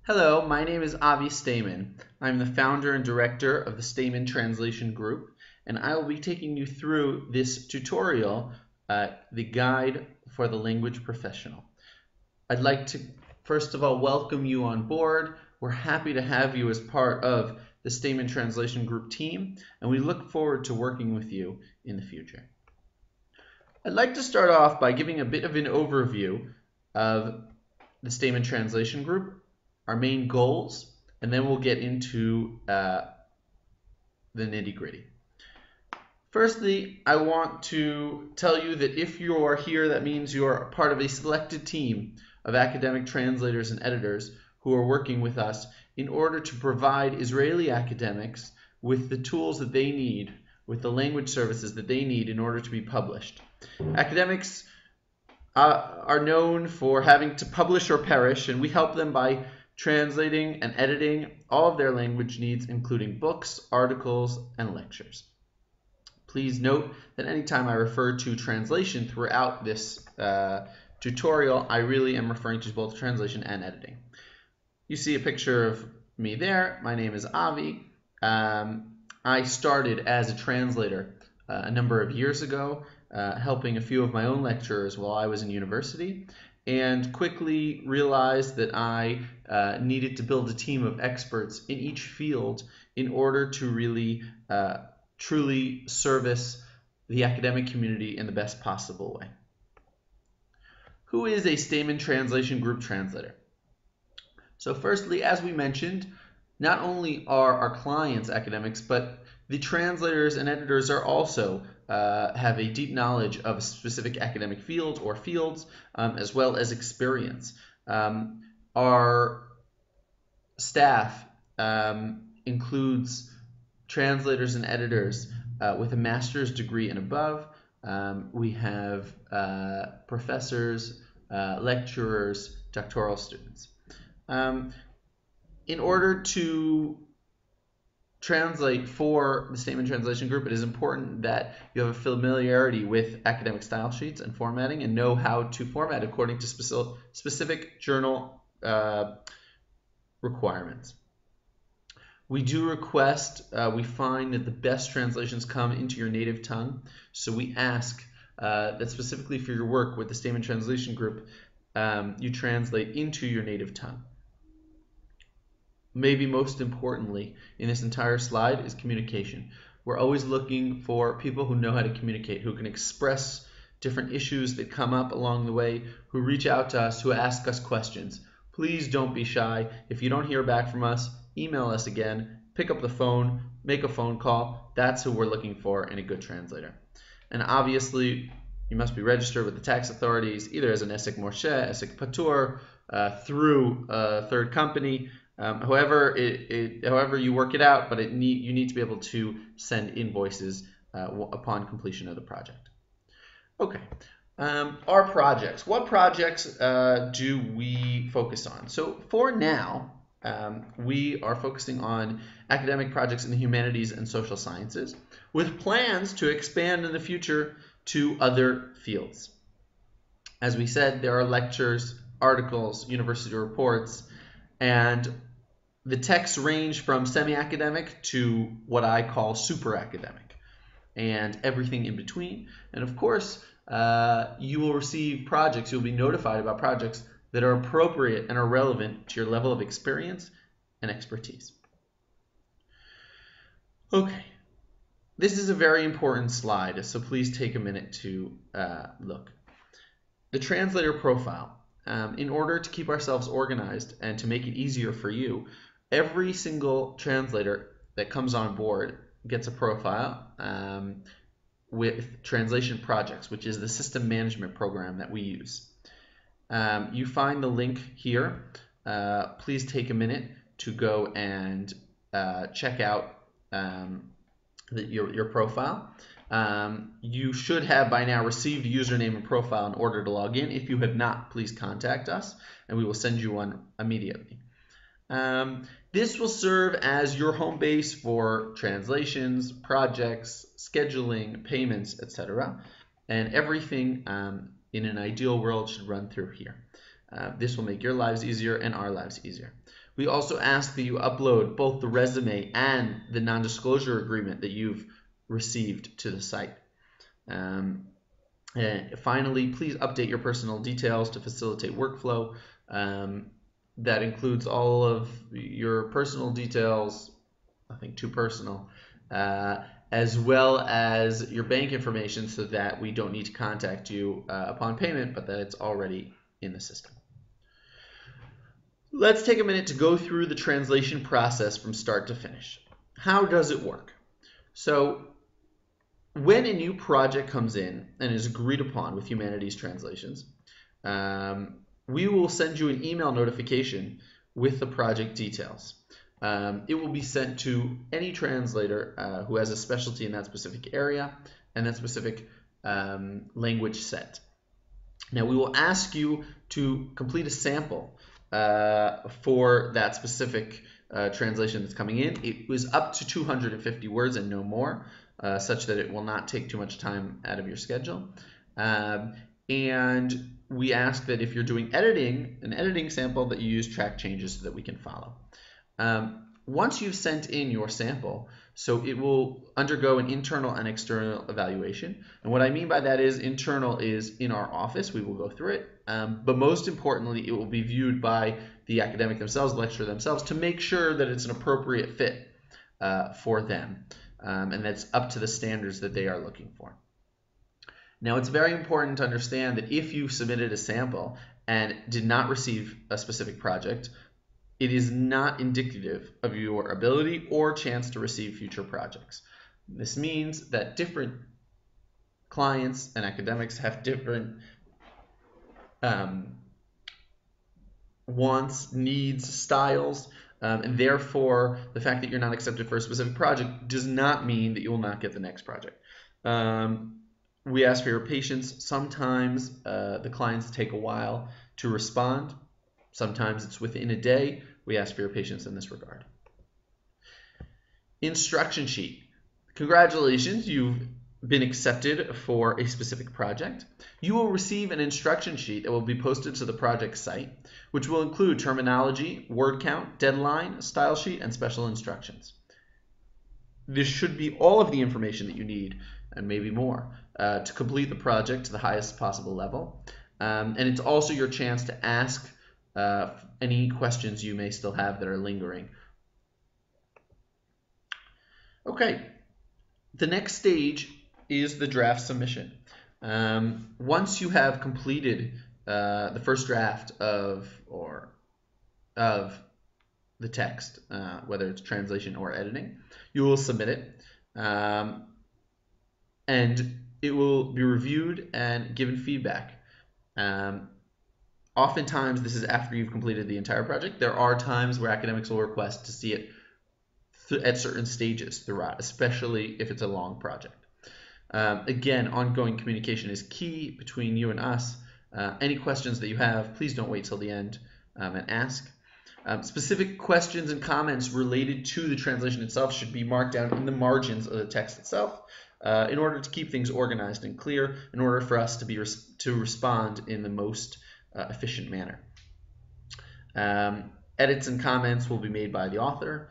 Hello, my name is Avi Staiman. I'm the founder and director of the Staiman Translation Group, and I will be taking you through this tutorial, the guide for the language professional. I'd like to first of all welcome you on board. We're happy to have you as part of the Staiman Translation Group team, and we look forward to working with you in the future. I'd like to start off by giving a bit of an overview of the Staiman Translation Group, our main goals, and then we'll get into the nitty-gritty. Firstly, I want to tell you that if you are here, that means you are part of a selected team of academic translators and editors who are working with us in order to provide Israeli academics with the tools that they need, with the language services that they need in order to be published. Academics are known for having to publish or perish, and we help them by translating and editing all of their language needs, including books, articles, and lectures. Please note that anytime I refer to translation throughout this tutorial, I really am referring to both translation and editing. You see a picture of me there. My name is Avi. I started as a translator a number of years ago, helping a few of my own lecturers while I was in university, and quickly realized that I needed to build a team of experts in each field in order to really truly service the academic community in the best possible way. Who is a Staiman Translation Group translator? So firstly, as we mentioned, not only are our clients academics, but the translators and editors are also have a deep knowledge of a specific academic field or fields, as well as experience. Our staff includes translators and editors with a master's degree and above. We have professors, lecturers, doctoral students. In order to translate for the Staiman Translation Group, it is important that you have a familiarity with academic style sheets and formatting and know how to format according to specific journal requirements. We do request, we find that the best translations come into your native tongue, so we ask that specifically for your work with the Staiman Translation Group, you translate into your native tongue. Maybe most importantly in this entire slide is communication. We're always looking for people who know how to communicate, who can express different issues that come up along the way, who reach out to us, who ask us questions. Please don't be shy. If you don't hear back from us, email us again, pick up the phone, make a phone call. That's who we're looking for in a good translator. And obviously, you must be registered with the tax authorities, either as an Esek Morshe, Esek Patur, through a third company. However you work it out, but you need to be able to send invoices upon completion of the project. Okay, our projects. What projects do we focus on? So for now, we are focusing on academic projects in the humanities and social sciences, with plans to expand in the future to other fields. As we said, there are lectures, articles, university reports, and the texts range from semi-academic to what I call super academic, and everything in between. And of course, you will receive projects, you'll be notified about projects that are appropriate and are relevant to your level of experience and expertise. Okay, this is a very important slide, so please take a minute to look. The translator profile. In order to keep ourselves organized and to make it easier for you, every single translator that comes on board gets a profile with translation projects, which is the system management program that we use. You find the link here. Please take a minute to go and check out your profile. You should have by now received a username and profile in order to log in. If you have not, please contact us and we will send you one immediately. This will serve as your home base for translations, projects, scheduling, payments, etc. And everything in an ideal world should run through here. This will make your lives easier and our lives easier. We also ask that you upload both the resume and the non-disclosure agreement that you've received to the site. And finally, please update your personal details to facilitate workflow. That includes all of your personal details, nothing too personal, as well as your bank information so that we don't need to contact you upon payment, but that it's already in the system. Let's take a minute to go through the translation process from start to finish. How does it work? So when a new project comes in and is agreed upon with Humanities Translations, we will send you an email notification with the project details. It will be sent to any translator who has a specialty in that specific area and that specific language set. Now, we will ask you to complete a sample for that specific translation that's coming in. It was up to 250 words and no more, such that it will not take too much time out of your schedule. And we ask that if you're doing editing, an editing sample, that you use track changes so that we can follow. Once you've sent in your sample, so it will undergo an internal and external evaluation. And what I mean by that is internal is in our office, we will go through it. But most importantly, it will be viewed by the academic themselves, the lecturer themselves, to make sure that it's an appropriate fit for them. And that's up to the standards that they are looking for. Now, it's very important to understand that if you submitted a sample and did not receive a specific project, it is not indicative of your ability or chance to receive future projects. This means that different clients and academics have different wants, needs, styles, and therefore the fact that you're not accepted for a specific project does not mean that you will not get the next project. We ask for your patience. Sometimes the clients take a while to respond. Sometimes it's within a day. We ask for your patience in this regard. Instruction sheet. Congratulations, you've been accepted for a specific project. You will receive an instruction sheet that will be posted to the project site, which will include terminology, word count, deadline, style sheet, and special instructions. This should be all of the information that you need, and maybe more, to complete the project to the highest possible level. And it's also your chance to ask any questions you may still have that are lingering. Okay, the next stage is the draft submission. Once you have completed the first draft of the text, whether it's translation or editing, you will submit it, and it will be reviewed and given feedback. Oftentimes, this is after you've completed the entire project. There are times where academics will request to see it at certain stages throughout, especially if it's a long project. Again, ongoing communication is key between you and us. Any questions that you have, please don't wait till the end and ask. Specific questions and comments related to the translation itself should be marked down in the margins of the text itself in order to keep things organized and clear, in order for us to respond in the most efficient manner. Edits and comments will be made by the author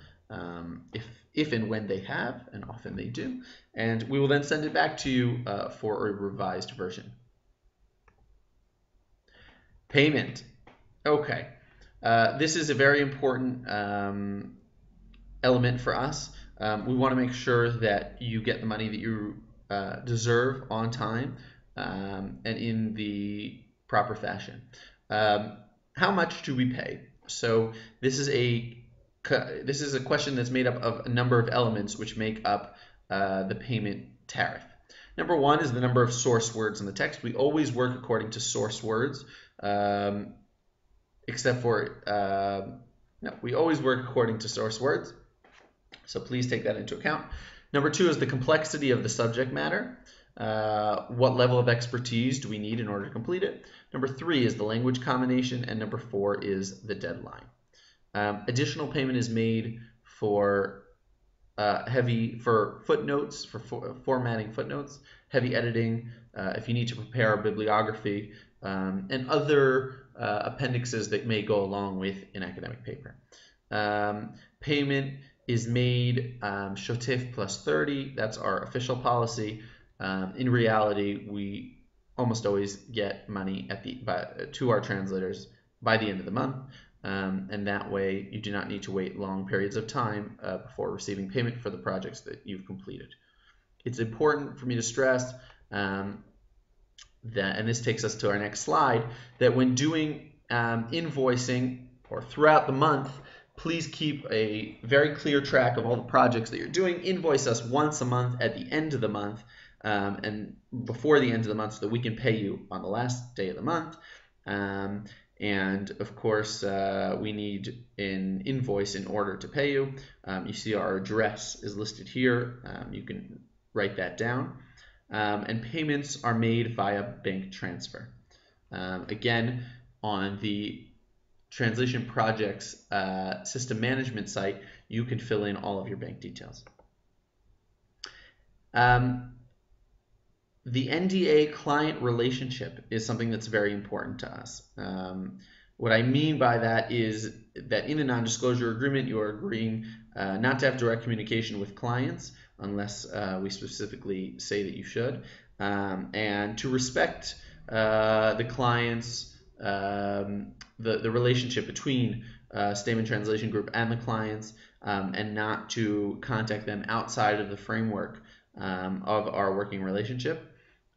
if and when they have, and often they do, and we will then send it back to you for a revised version. Payment. Okay, this is a very important element for us. We want to make sure that you get the money that you deserve on time and in the proper fashion. How much do we pay? So this is a question that's made up of a number of elements which make up the payment tariff. Number one is the number of source words in the text. We always work according to source words, except for no, we always work according to source words. So please take that into account. Number two is the complexity of the subject matter. What level of expertise do we need in order to complete it? Number three is the language combination, and number four is the deadline. Additional payment is made for footnotes, for formatting footnotes, heavy editing, if you need to prepare a bibliography, and other appendixes that may go along with an academic paper. Payment is made Shotif plus 30. That's our official policy. In reality, we almost always get money to our translators by the end of the month, and that way you do not need to wait long periods of time before receiving payment for the projects that you've completed. It's important for me to stress that, and this takes us to our next slide, that when doing invoicing or throughout the month, please keep a very clear track of all the projects that you're doing. Invoice us once a month at the end of the month and before the end of the month so that we can pay you on the last day of the month. And of course, we need an invoice in order to pay you. You see our address is listed here. You can write that down. And payments are made via bank transfer. Again, on the Translation Projects system management site, you can fill in all of your bank details. The NDA client relationship is something that's very important to us. What I mean by that is that in a non-disclosure agreement, you are agreeing not to have direct communication with clients unless we specifically say that you should, and to respect the clients, the relationship between Staiman Translation Group and the clients, and not to contact them outside of the framework of our working relationship.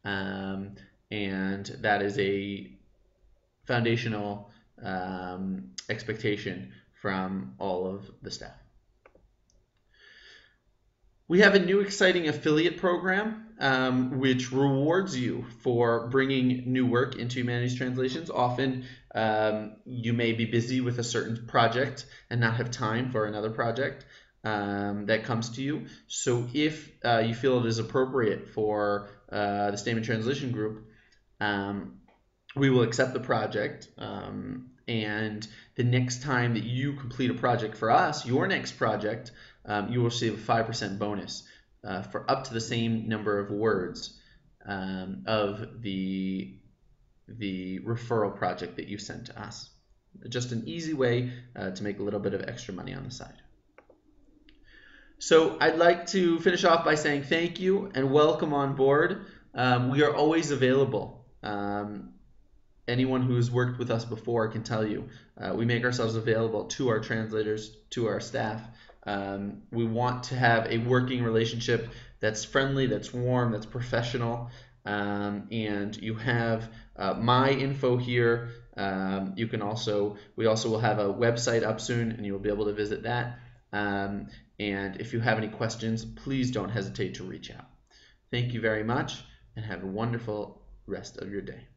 And that is a foundational expectation from all of the staff. We have a new exciting affiliate program which rewards you for bringing new work into Humanities Translations. Often you may be busy with a certain project and not have time for another project that comes to you. So if you feel it is appropriate for the Staiman Translation Group, we will accept the project, and the next time that you complete a project for us, your next project, you will receive a 5% bonus for up to the same number of words of the referral project that you sent to us. Just an easy way to make a little bit of extra money on the side. So I'd like to finish off by saying thank you and welcome on board. We are always available. Anyone who's worked with us before can tell you we make ourselves available to our translators, to our staff. We want to have a working relationship that's friendly, that's warm, that's professional, and you have my info here. You can we also will have a website up soon, and you'll be able to visit that. And if you have any questions, please don't hesitate to reach out. Thank you very much, and have a wonderful rest of your day.